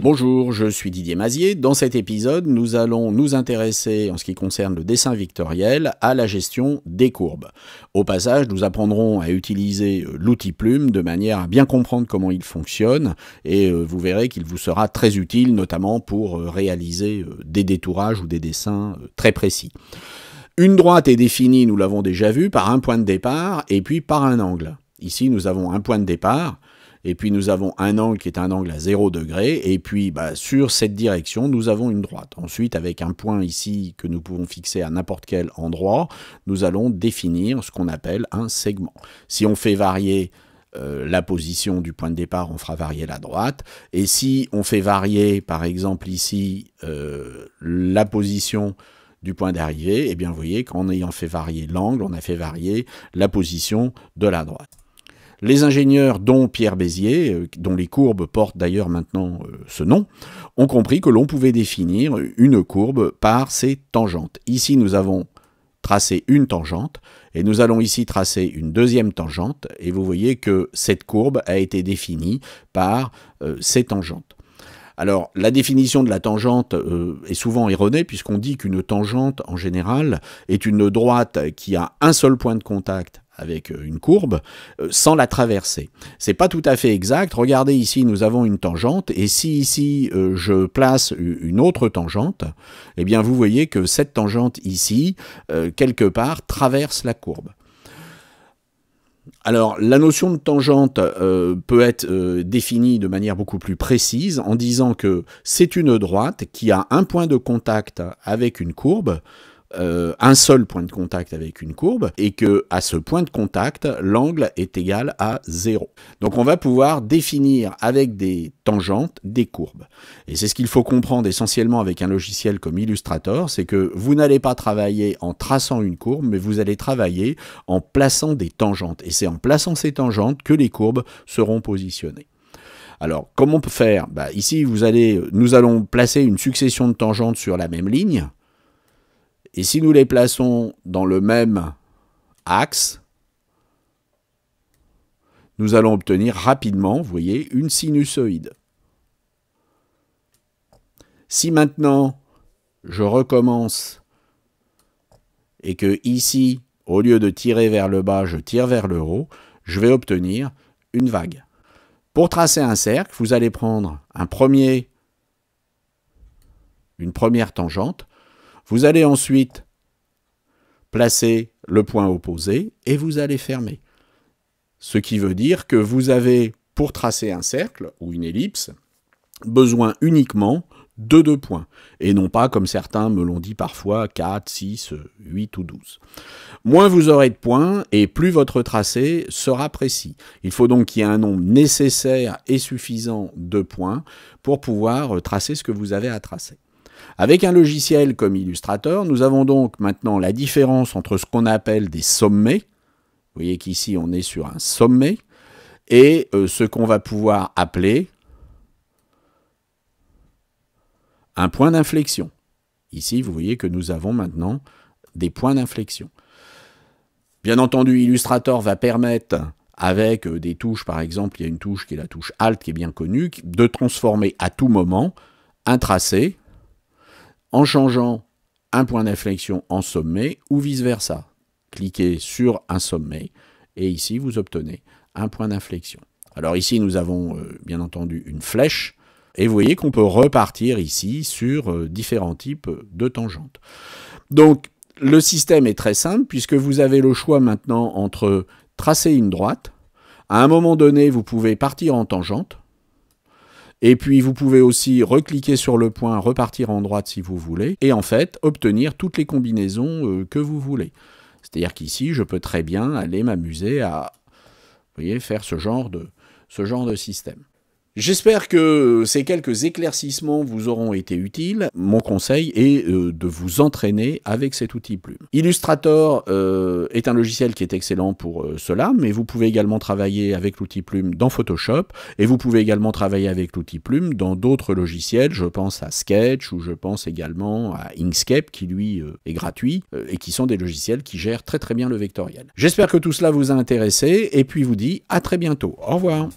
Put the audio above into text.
Bonjour, je suis Didier Mazier. Dans cet épisode, nous allons nous intéresser, en ce qui concerne le dessin vectoriel, à la gestion des courbes. Au passage, nous apprendrons à utiliser l'outil Plume de manière à bien comprendre comment il fonctionne et vous verrez qu'il vous sera très utile, notamment pour réaliser des détourages ou des dessins très précis. Une droite est définie, nous l'avons déjà vu, par un point de départ et puis par un angle. Ici, nous avons un point de départ. Et puis nous avons un angle qui est un angle à 0 degré, et puis sur cette direction, nous avons une droite. Ensuite, avec un point ici que nous pouvons fixer à n'importe quel endroit, nous allons définir ce qu'on appelle un segment. Si on fait varier la position du point de départ, on fera varier la droite, et si on fait varier, par exemple ici, la position du point d'arrivée, eh bien vous voyez qu'en ayant fait varier l'angle, on a fait varier la position de la droite. Les ingénieurs, dont Pierre Bézier, dont les courbes portent d'ailleurs maintenant ce nom, ont compris que l'on pouvait définir une courbe par ses tangentes. Ici, nous avons tracé une tangente, et nous allons ici tracer une deuxième tangente, et vous voyez que cette courbe a été définie par ces tangentes. Alors, la définition de la tangente est souvent erronée, puisqu'on dit qu'une tangente, en général, est une droite qui a un seul point de contact avec une courbe, sans la traverser. C'est pas tout à fait exact. Regardez ici, nous avons une tangente, et si ici je place une autre tangente, eh bien vous voyez que cette tangente ici, quelque part, traverse la courbe. Alors, la notion de tangente peut être définie de manière beaucoup plus précise en disant que c'est une droite qui a un point de contact avec une courbe, un seul point de contact avec une courbe, et que à ce point de contact, l'angle est égal à 0. Donc on va pouvoir définir avec des tangentes des courbes. Et c'est ce qu'il faut comprendre essentiellement avec un logiciel comme Illustrator, c'est que vous n'allez pas travailler en traçant une courbe, mais vous allez travailler en plaçant des tangentes. Et c'est en plaçant ces tangentes que les courbes seront positionnées. Alors, comment on peut faire? Ici, nous allons placer une succession de tangentes sur la même ligne. Et si nous les plaçons dans le même axe, nous allons obtenir rapidement, vous voyez, une sinusoïde. Si maintenant, je recommence et que ici, au lieu de tirer vers le bas, je tire vers le haut, je vais obtenir une vague. Pour tracer un cercle, vous allez prendre une première tangente. Vous allez ensuite placer le point opposé et vous allez fermer. Ce qui veut dire que vous avez, pour tracer un cercle ou une ellipse, besoin uniquement de 2 points. Et non pas, comme certains me l'ont dit parfois, 4, 6, 8 ou 12. Moins vous aurez de points et plus votre tracé sera précis. Il faut donc qu'il y ait un nombre nécessaire et suffisant de points pour pouvoir tracer ce que vous avez à tracer. Avec un logiciel comme Illustrator, nous avons donc maintenant la différence entre ce qu'on appelle des sommets, vous voyez qu'ici on est sur un sommet, et ce qu'on va pouvoir appeler un point d'inflexion. Ici, vous voyez que nous avons maintenant des points d'inflexion. Bien entendu, Illustrator va permettre, avec des touches, par exemple, il y a une touche qui est la touche Alt, qui est bien connue, de transformer à tout moment un tracé en changeant un point d'inflexion en sommet ou vice-versa. Cliquez sur un sommet et ici vous obtenez un point d'inflexion. Alors ici nous avons bien entendu une flèche et vous voyez qu'on peut repartir ici sur différents types de tangentes. Donc le système est très simple puisque vous avez le choix maintenant entre tracer une droite. À un moment donné vous pouvez partir en tangente. Et puis, vous pouvez aussi recliquer sur le point, repartir en droite si vous voulez, et en fait, obtenir toutes les combinaisons que vous voulez. C'est-à-dire qu'ici, je peux très bien aller m'amuser à, vous voyez, faire ce genre de système. J'espère que ces quelques éclaircissements vous auront été utiles. Mon conseil est de vous entraîner avec cet outil Plume. Illustrator est un logiciel qui est excellent pour cela, mais vous pouvez également travailler avec l'outil Plume dans Photoshop, et vous pouvez également travailler avec l'outil Plume dans d'autres logiciels. Je pense à Sketch, ou je pense également à Inkscape, qui lui est gratuit, et qui sont des logiciels qui gèrent très très bien le vectoriel. J'espère que tout cela vous a intéressé, et puis vous dis à très bientôt. Au revoir.